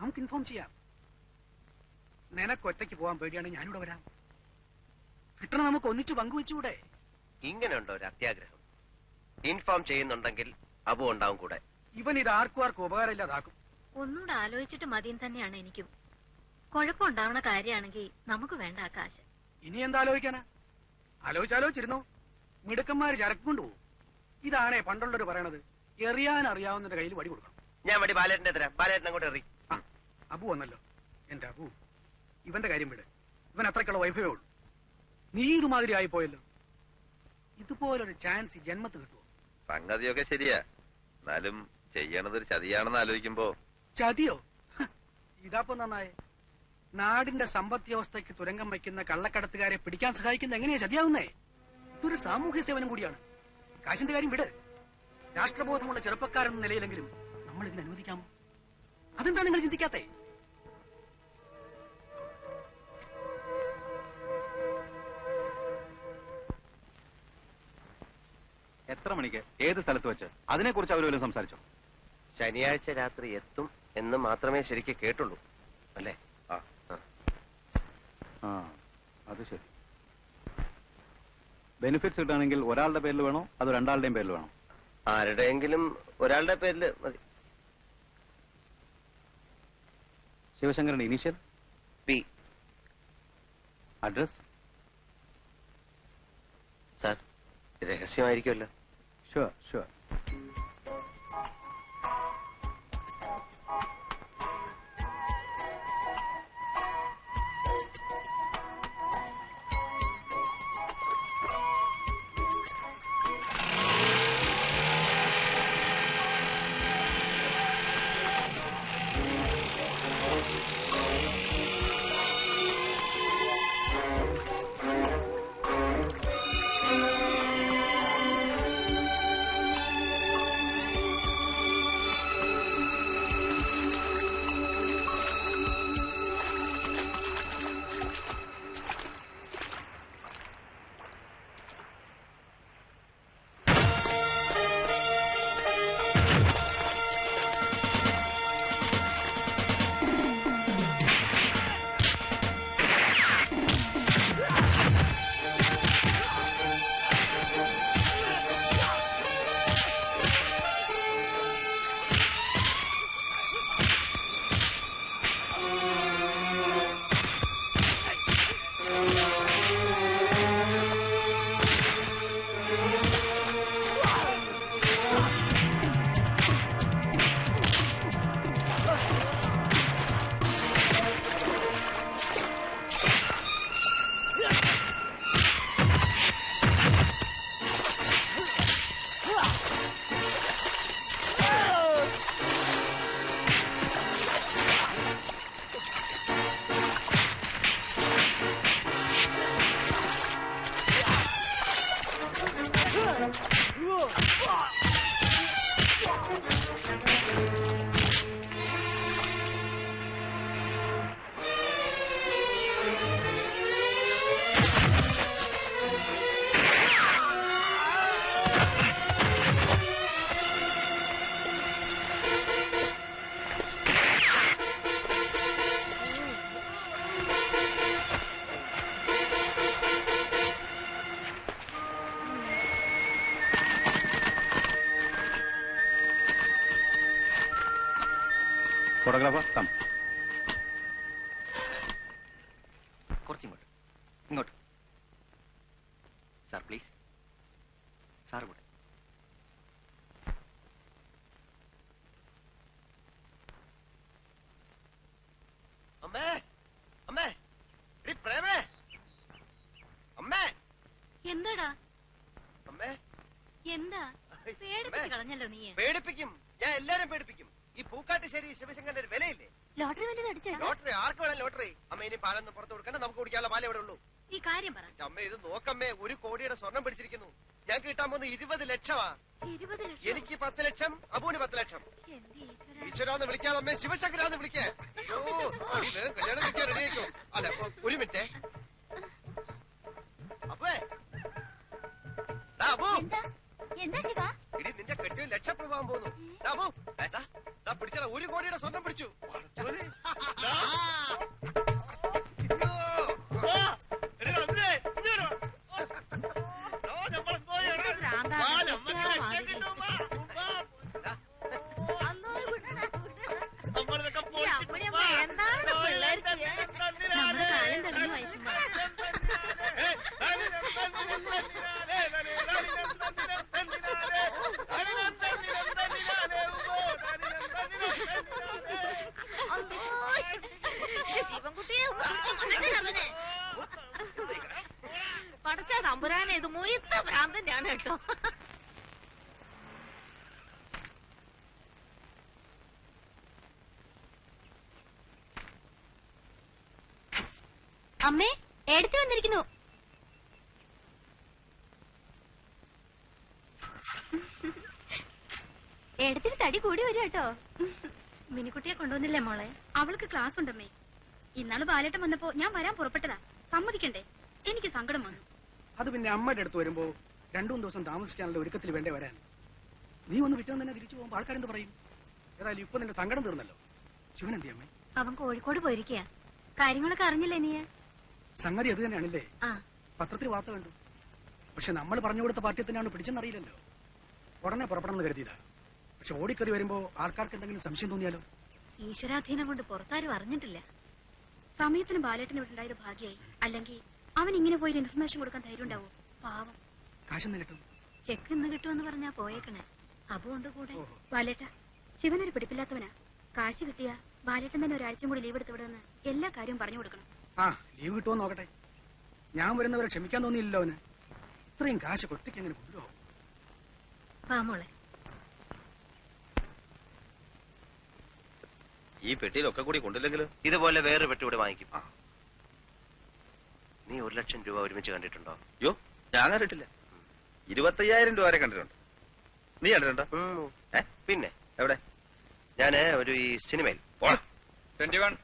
നമുക്ക് ഇൻഫോം ചെയ്യാം. നിനക്ക് ഒറ്റയ്ക്ക് പോകാൻ പേടിയാണെങ്കിൽ ഞാനിവിടെ വരാം. കിട്ടണം നമുക്ക് ഒന്നിച്ചു പങ്കുവെച്ചുകൂടെ? ഇങ്ങനെയുണ്ടോ ഒരു അത്യാഗ്രഹം? ഇൻഫോം ചെയ്യുന്നുണ്ടെങ്കിൽ അബു ഉണ്ടാവും കൂടെ. ഇവൻ ഇത് ആർക്കും ഉപകാരമില്ലാതാക്കും. ഒന്നുകൂടെ ആലോചിച്ചിട്ട് മതിയും തന്നെയാണ് എനിക്കും. കുഴപ്പമുണ്ടാവണ കാര്യമാണെങ്കിൽ നമുക്ക് വേണ്ട ആ കാശ്. ഇനി എന്താ ആലോചിക്കാനാ? ആലോചിച്ചിരുന്നു. മിടുക്കന്മാര് ചരക്ക് കൊണ്ടുപോകും. ഇതാണേ പണ്ടുള്ളവര് പറയണത്, എറിയാൻ അറിയാവുന്നതിന്റെ കയ്യിൽ വടി കൊടുക്കണം. ഞാൻ വടി ബാലേട്ടന്റെ തരാം. ബാലേട്ടൻ അങ്ങോട്ട് എറി. അബു വന്നല്ലോ. എന്റെ അബു, ഇവന്റെ കാര്യം വിട്. ഇവൻ അത്രയ്ക്കുള്ള വൈഫേ ഉള്ളൂ. നീ ഇതുമാതിരി ആയിപ്പോയല്ലോ. ഇതുപോലൊരു ചാൻസ് ഈ ജന്മത്ത് കിട്ടുമോ? സംഗതിയൊക്കെ ശരിയാ. എന്നാലും ചെയ്യണതൊരു ചതിയാണെന്ന് ആലോചിക്കുമ്പോ. ചതിയോ? ഇതാപ്പോ നന്നായേ. നാടിന്റെ സമ്പദ് വ്യവസ്ഥയ്ക്ക് തുരങ്കം വയ്ക്കുന്ന കള്ളക്കടത്തുകാരെ പിടിക്കാൻ സഹായിക്കുന്ന എങ്ങനെയാ ചതിയാവുന്നേ? ഇതൊരു സാമൂഹ്യ സേവനം കൂടിയാണ്. കാശിന്റെ കാര്യം വിട്. രാഷ്ട്രബോധമുള്ള ചെറുപ്പക്കാരെന്ന നിലയിലെങ്കിലും നമ്മൾ ഇതിന് അനുവദിക്കാമോ? അതെന്താ നിങ്ങൾ ചിന്തിക്കാത്തേ? എത്ര മണിക്ക് ഏത് സ്ഥലത്ത് വെച്ച് അതിനെക്കുറിച്ച് അവർ വല്ലതും സംസാരിച്ചോ? ശനിയാഴ്ച രാത്രി എത്തും എന്ന് മാത്രമേ ശരിക്ക് കേട്ടുള്ളൂ അല്ലേ? അത് ശരി. ബെനിഫിറ്റ്സ് കിട്ടുകയാണെങ്കിൽ ഒരാളുടെ പേരിൽ വേണോ അതോ രണ്ടാളുടെയും പേരിൽ വേണോ? ആരുടെയെങ്കിലും ഒരാളുടെ പേരിൽ മതി. ശിവശങ്കരന്റെ ഇനീഷ്യൽ? പി. അഡ്രസ്? സാർ, രഹസ്യമായിരിക്കുമല്ലോ. Sure sure. Photographer come. കുറച്ചിങ്ങോട്ട്, ഇങ്ങോട്ട്. Sir please. സാർ കൂടെ. അമ്മേ, അമ്മേ, പ്രേമേ, അമ്മേ. എന്താടാ? അമ്മേ, എന്താ? പേടിപ്പിച്ച് കളഞ്ഞല്ലോ നീ. പേടിപ്പിക്കും, ഞാൻ എല്ലാരും പേടിപ്പിക്കും. ഈ പൂക്കാട്ടുശ്ശേരി ശിവശങ്കരന്റെ ഒരു വിലയില്ലേ? ലോട്ടറി വല്ലതും അടിച്ചോ? ലോട്ടറി ആർക്ക് വേണം ലോട്ടറി? അമ്മ ഇനി പാലൊന്നും പുറത്ത് കൊടുക്കണ്ട, നമുക്ക് കുടിക്കാനുള്ള പാലേ ഇവിടെ ഉള്ളൂ. ഈ കാര്യം പറ. അമ്മ ഇത് നോക്കമ്മേ, 1 കോടിയുടെ സ്വർണം പിടിച്ചിരിക്കുന്നു. ഞാൻ കിട്ടാൻ പോകുന്ന 20 ലക്ഷമാ. 20 ലക്ഷം? എനിക്ക് 10 ലക്ഷം, അബുവിന് 10 ലക്ഷം. ഈശ്വരാന്ന് വിളിക്കാതമ്മേ, ശിവശങ്കരാന്ന് വിളിക്കേ. കല്യാണം കഴിക്കാൻ റെഡി ആയിക്കോ. അല്ല, 1 മിനിറ്റ്. അപ്പേ അബു, എന്താ ശിവ? ഇടി നിന്റെ കെട്ടിയോ ലക്ഷപ്രഭ പോകാൻ പോകുന്നു. അബു, പിടിച്ചാ 1 കോടിയുടെ സ്വർണം പിടിച്ചു. നമ്മുടെ കാലം തെളിഞ്ഞു വയസ്സും ശിവൻകുട്ടിയെ പടച്ച തമ്പുരാനെ ഇത് മൊയ്ത്ത ഭ്രാന്തന്റെയാണ് കേട്ടോ. അമ്മേ എടുത്തു വന്നിരിക്കുന്നു. എടുത്തിട്ട് തടി കൂടി വരും കേട്ടോ. മിനിക്കുട്ടിയെ കൊണ്ടുവന്നില്ലേ മോളെ? അവൾക്ക് ക്ലാസ് ഉണ്ടമ്മേ. ഇന്നാള് ബാലേട്ടൻ വന്നപ്പോ ഞാൻ വരാൻ പുറപ്പെട്ടതാ. സമ്മതിക്കണ്ടേ? എനിക്ക് സങ്കടം വന്നു. അത് പിന്നെ അമ്മയുടെ അടുത്ത് വരുമ്പോ 2-3 ദിവസം താമസിക്കാനുള്ള ഒരുക്കത്തിൽ വേണ്ടേ വരാൻ. നീ ഒന്ന് വിറ്റന്ന് തന്നെ തിരിച്ചു പോകുമ്പോ ആൾക്കാരെന്ത് പറയും? ഏതായാലും ഇപ്പൊ നിന്റെ സങ്കടം തീർന്നല്ലോ. ശിവൻ എന്തി അമ്മേ? അവൻ കോഴിക്കോട് പോയിരിക്കുക. കാര്യങ്ങളൊക്കെ അറിഞ്ഞില്ലേ നീ? സംഗതി അത് തന്നെയാണല്ലേ? ആ പത്രത്തിൽ വാർത്ത കണ്ടു. പക്ഷെ നമ്മൾ പറഞ്ഞു കൊടുത്ത പാർട്ടി തന്നെയാണ് പിടിച്ചെന്നറിയില്ലല്ലോ. ഉടനെ പുറപ്പെടണമെന്ന് കരുതിയതാ. പക്ഷെ ഓടിക്കറി വരുമ്പോ ആൾക്കാർക്ക് എന്തെങ്കിലും സംശയം തോന്നിയാലോ? ഈശ്വരാധീനം കൊണ്ട് പുറത്താരും അറിഞ്ഞിട്ടില്ല. സമയത്തിന് ബാലേട്ടന് ഇവിടെ ഉണ്ടായത് ഭാഗ്യായി. അല്ലെങ്കിൽ അവൻ ഇങ്ങനെ പോയി ഇൻഫർമേഷൻ കൊടുക്കാൻ ധൈര്യം ഉണ്ടാവോ? പാവം. കാശെന്ന് കിട്ടും. ചെക്ക് ഇന്ന് കിട്ടുമെന്ന് പറഞ്ഞാ പോയേക്കണേ. അബുണ്ട് കൂടെ. ഓഹോ. ബാലേട്ട, ശിവനൊരു പിടിപ്പില്ലാത്തവനാ. കാശ് കിട്ടിയാ ബാലേട്ടൻ തന്നെ ഒരാഴ്ചയും കൂടി ലീവ് എടുത്ത് വിടുമെന്ന് എല്ലാ കാര്യവും പറഞ്ഞു കൊടുക്കണം. ആ ലീവ് കിട്ടുമോ നോക്കട്ടെ. ഞാൻ വരുന്നവരെ ക്ഷമിക്കാൻ തോന്നിയില്ലല്ലോ അവന്. ഇത്രയും കാശ് കൊട്ടിക്ക് എങ്ങനെ കൊണ്ടുപോകും? പാമോളെ, ഈ പെട്ടിയിലൊക്കെ കൂടി കൊണ്ടില്ലെങ്കിലും ഇതുപോലെ വേറെ പെട്ടി ഇവിടെ വാങ്ങിക്കും. നീ 1 ലക്ഷം രൂപ ഒരുമിച്ച് കണ്ടിട്ടുണ്ടോ? യോ ഞാൻ കണ്ടിട്ടില്ല. 25,000 രൂപ വരെ കണ്ടിട്ടുണ്ട്. നീ കണ്ടിട്ടുണ്ടോ? പിന്നെ എവിടെ? ഞാന് ഒരു ഈ സിനിമയിൽ 21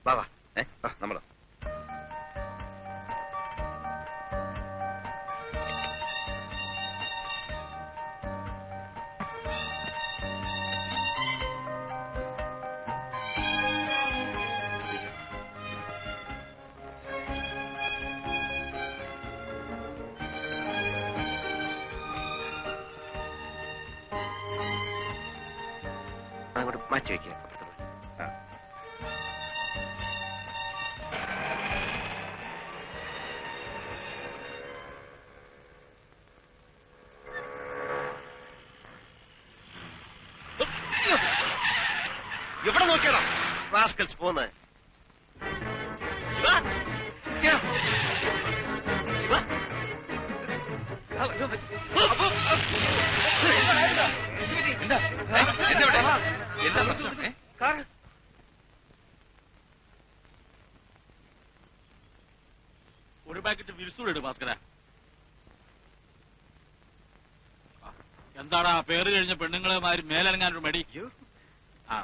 ബാബാ നമ്മളോ? അങ്ങോട്ട് മാറ്റി വെക്കുക. എവിടെ നോക്കിയടാ റാസ്കൽസ് പോകുന്നത്? എന്താ പ്രശ്നം? ഒരു പാക്കറ്റ് വിരിസൂടെ ഭാസ്കര. എന്താടാ പേര് കഴിഞ്ഞ പെണ്ണുങ്ങളെമാര് മേലനങ്ങാനൊരു മടി? ആ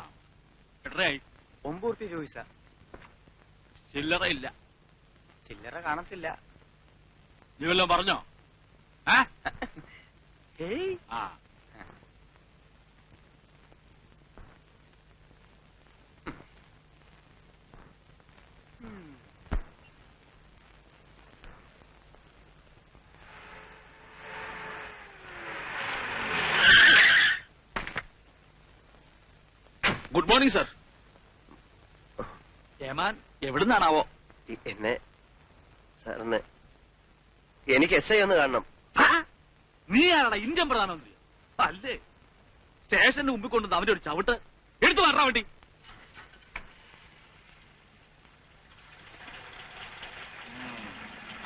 എത്രയായി? 9 രൂപ. ചില്ലറ ഇല്ല. ചില്ലറ കാണത്തില്ല. നീ വല്ലതും പറഞ്ഞോ? ആ ഗുഡ് മോർണിംഗ് സർ. ഏമാൻ എവിടുന്നാണാവോ? എന്നെ സാറിന് എനിക്ക് SI ഒന്ന് കാണണം. നീ ആരാടാ? ഇന്ത്യൻ പ്രധാനമന്ത്രി അല്ലേ? സ്റ്റേഷന്റെ മുമ്പിൽ കൊണ്ടുവന്ന് അവന്റെ ഒരു ചവിട്ട് എടുത്തു മാറാൻ വേണ്ടി.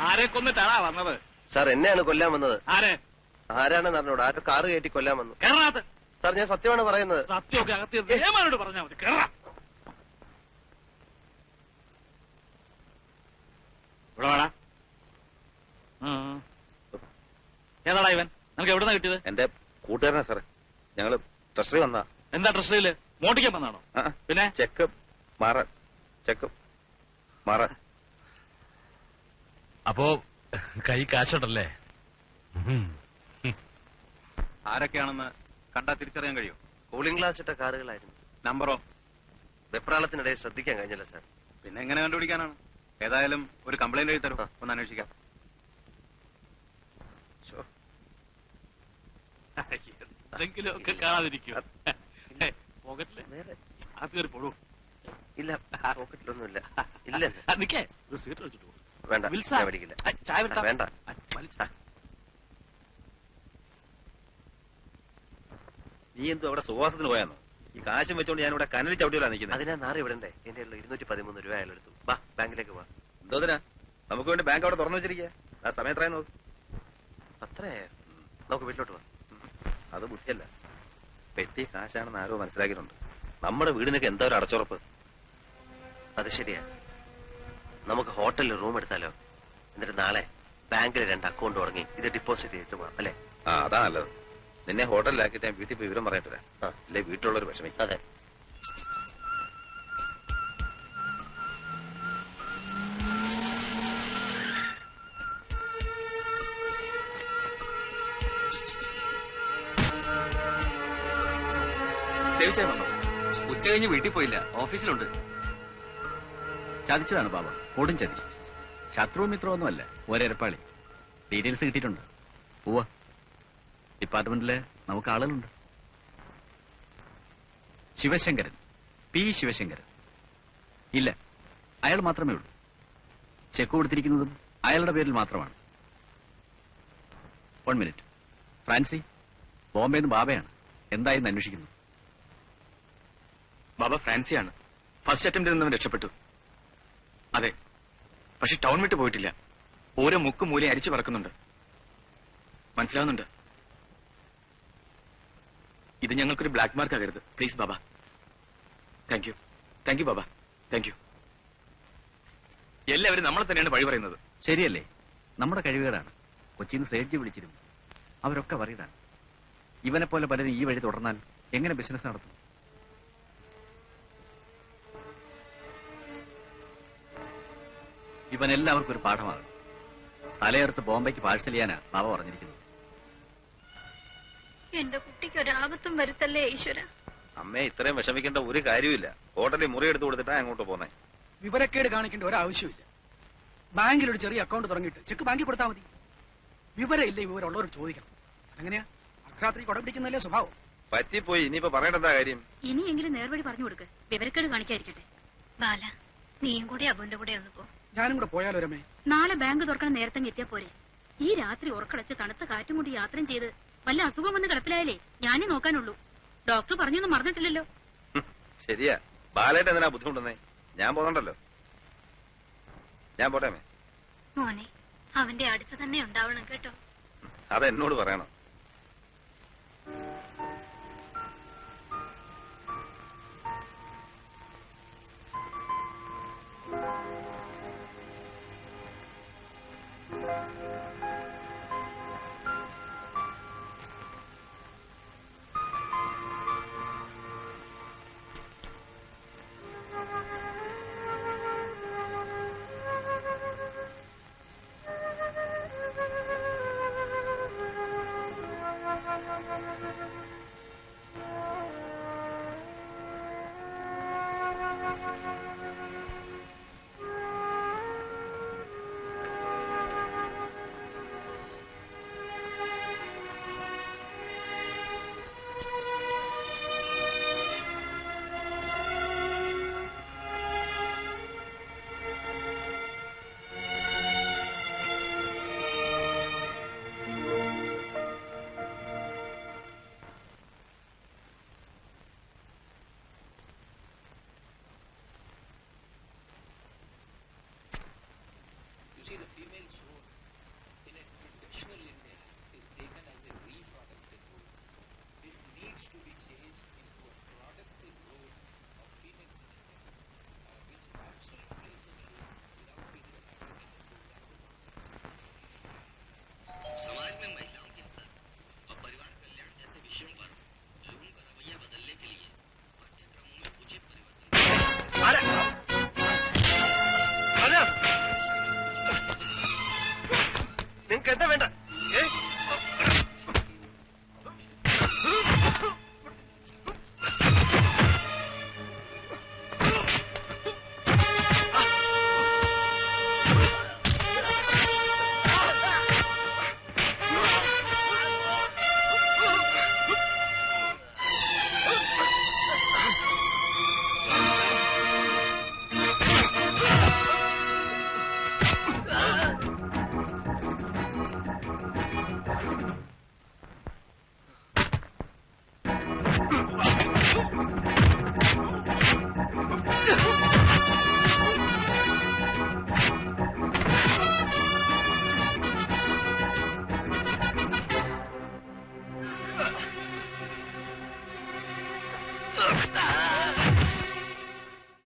ആരെ കൊന്നിട്ടാണാ വന്നത്? സാർ എന്നെയാണ് കൊല്ലാൻ വന്നത്. ആരെ? ആരാണെന്ന് അറിഞ്ഞോട്? ആരോ കാറ് കയറ്റി കൊല്ലാൻ വന്നു. കേരളത്ത് സാർ ഞാൻ സത്യമാണ് പറയുന്നത്. സത്യമൊക്കെ അകത്ത് ഏമാനോട് പറഞ്ഞാൽ മതി. കേരള ഇവിടെ വേടാ. ഏതാടാ ഇവൻ? നിനക്ക് എവിടുന്നാ കിട്ടിയത്? എന്റെ കൂട്ടുകാരനാ സാറേ. ഞങ്ങള് ട്രഷറി വന്നാ. എന്താ ട്രഷറിയില് മോട്ടിക്കാൻ വന്നാണോ? പിന്നെ ചെക്ക് മാറാൻ. ചെക്ക് മാറാൻ. അപ്പോ കൈ കാശുണ്ടല്ലേ? ആരൊക്കെയാണെന്ന് കണ്ടാ തിരിച്ചറിയാൻ കഴിയും? കൂളിംഗ് ഗ്ലാസ് ഇട്ട കാറുകളായിരുന്നു. നമ്പറോ? വെപ്രാളത്തിനിടയിൽ ശ്രദ്ധിക്കാൻ കഴിഞ്ഞില്ല സാർ. പിന്നെ എങ്ങനെ കണ്ടുപിടിക്കാനാണ്? ഏതായാലും ഒരു കംപ്ലൈന്റ് എഴുതി തരും, ഒന്ന് അന്വേഷിക്കാം. എന്തെങ്കിലും ഒക്കെ കാണാതിരിക്കും. പോക്കറ്റില് വേറെ അത് കയറി പോടൂ. ഇല്ല, പോക്കറ്റിലൊന്നുമില്ല. ഇല്ല നിക്കേ, ഒരു സിഗരറ്റ് വെച്ചിട്ട് പോകും. വേണ്ട, വിൽസ, ഞാൻ മേടിക്കില്ല. ചായ വിൽത്താ? വേണ്ട. നീ എന്തോ അവിടെ സുവാസത്തിന് പോയാന്നോ? ഈ കാശും വെച്ചോണ്ട് ഞാൻ ഇവിടെ കനലിൽ ചവിട്ടിയിലാണ് നിൽക്കുന്നത്. അതിനാ നാറ് വിടണ്ടേ? എന്റെ 213 രൂപ അയാൾ എടുത്തു. വാ, ബാങ്കിലേക്ക് വാ. എന്തോതിനാ? നമുക്ക് വേണ്ടി ബാങ്ക് അവിടെ തുറന്നു വെച്ചിരിക്കുക. ആ സമയത്രയും നോക്ക്. അത്രേ നമുക്ക് വീട്ടിലോട്ട് വാ. അത് ബുദ്ധിയല്ല, പെട്ടി കാശാണെന്ന് ആരോ മനസ്സിലാക്കിയിട്ടുണ്ട്. നമ്മുടെ വീടിനൊക്കെ എന്താ ഒരു അടച്ചുറപ്പ്. അത് ശരിയാ. നമുക്ക് ഹോട്ടലിൽ റൂം എടുത്താലോ? എന്നിട്ട് നാളെ ബാങ്കിൽ 2 അക്കൗണ്ട് തുടങ്ങി ഇത് ഡെപ്പോസിറ്റ് ചെയ്തിട്ട് പോവാം, അല്ലെ? ആ, അതാ നല്ലത്. നിന്നെ ഹോട്ടലിലാക്കിയിട്ട് ഞാൻ വീട്ടിൽ പോയി വിവരം പറഞ്ഞിട്ട് വരാം. അല്ലെ വീട്ടിലുള്ളൊരു വിഷമിക്കും. അതെ. സേവിച്ചാണോ? ഉച്ച കഴിഞ്ഞ് വീട്ടിൽ പോയില്ല, ഓഫീസിലുണ്ട്. ചതിച്ചതാണ് ബാബ, കൊടും ചതി. ശത്രുവും മിത്രമൊന്നുമല്ല, ഒരപ്പാളി. ഡീറ്റെയിൽസ് കിട്ടിയിട്ടുണ്ട്. പോവാ, ഡിപ്പാർട്ട്മെന്റില് നമുക്ക് ആളുകളുണ്ട്. ശിവശങ്കരൻ, പി ശിവശങ്കരൻ. ഇല്ല, അയാൾ മാത്രമേ ഉള്ളൂ. ചെക്ക് കൊടുത്തിരിക്കുന്നതും അയാളുടെ പേരിൽ മാത്രമാണ്. 1 മിനിറ്റ്. ഫ്രാൻസി, ബോംബെന്ന് ബാബയാണ്. എന്തായെന്ന് അന്വേഷിക്കുന്നു. ബാബ ഫ്രാൻസിയാണ്. ഫസ്റ്റ് അറ്റംപ്റ്റിൽ നിന്നും രക്ഷപ്പെട്ടു. അതെ, പക്ഷെ ടൗൺ വിട്ട് പോയിട്ടില്ല. ഓരോ മുക്കും മൂലയും അരിച്ചു പറക്കുന്നുണ്ട്. മനസ്സിലാവുന്നുണ്ട്. ഇത് ഞങ്ങൾക്കൊരു ബ്ലാക്ക് മാർക്ക് ആകരുത്, please Baba. Thank you Baba, thank you. എല്ലാവരും നമ്മളെ തന്നെയാണ് വഴി പറയുന്നത്. ശരിയല്ലേ? നമ്മുടെ കഴിവുകേടാണ്. കൊച്ചിന്ന് സേഡ്ജി വിളിച്ചിരുന്നു. അവരൊക്കെ വറിയതാണ്. ഇവനെ പോലെ പലരും ഈ വഴി തുടർന്നാൽ എങ്ങനെ ബിസിനസ് നടത്തും? ഇവൻ എല്ലാവർക്കും ഒരു പാഠമാകും. തലയെടുത്ത് ബോംബെക്ക് പാഴ്സൽ ചെയ്യാനാ ബാബ പറഞ്ഞിരിക്കുന്നത്. എന്റെ കുട്ടിക്ക് ഒരാപത്തും വരുത്തല്ലേ ഈശ്വര. അമ്മേ, ഇത്രയും വിഷമിക്കേണ്ട ഒരു കാര്യമില്ല. ഹോട്ടലിൽ മുറി എടുത്തു കൊടുത്തിട്ടാ അങ്ങോട്ട് പോന്നെ. വിവരക്കേട് കാണിക്കേണ്ട ഒരാവശ്യമില്ല. ബാങ്കിൽ ഒരു ചെറിയ അക്കൗണ്ട് തുടങ്ങിയിട്ട് ചെക്ക് ബാങ്കിൽ കൊടുത്താൽ മതി. വിവരമില്ലേ വിവരമുള്ളവർ ചോദിക്കണം. അങ്ങനെയാ അർദ്ധരാത്രി കൊട പിടിക്കുന്നതല്ലേ സ്വഭാവം. പറ്റിപ്പോയി, ഇനിയിപ്പോ പറയേണ്ട കാര്യം. ഇനിയെങ്കിലും നേർവഴി പറഞ്ഞു കൊടുക്ക്, വിവരക്കേട് കാണിക്കാതിരിക്കട്ടെ. ബാല, നീയും കൂടി അബുന്റെ കൂടെ ഒന്ന് പോ. ഞാനും കൂടെ പോയാലോ രമേ? നാളെ ബാങ്ക് തുറക്കണം നേരത്തെ എത്തിയാ പോരെ? ഈ രാത്രി ഉറക്കടച്ച് തണുത്ത കാറ്റും കൊണ്ട് യാത്രയും ചെയ്ത് വല്ല അസുഖം വന്ന് കിടപ്പിലായാലേ ഞാനേ നോക്കാനുള്ളൂ. ഡോക്ടർ പറഞ്ഞൊന്നും മറന്നിട്ടില്ലല്ലോ. ശരിയാ, ബാലായിട്ട് എന്തിനാ ബുദ്ധിമുട്ടുന്നേ? ഞാൻ പോകണ്ടല്ലോ. ഞാൻ പോട്ടെ അമ്മേ. മോനെ, അവന്റെ അടുത്ത് തന്നെ ഉണ്ടാവണം കേട്ടോ. അതെന്നോട് പറയണം. ആ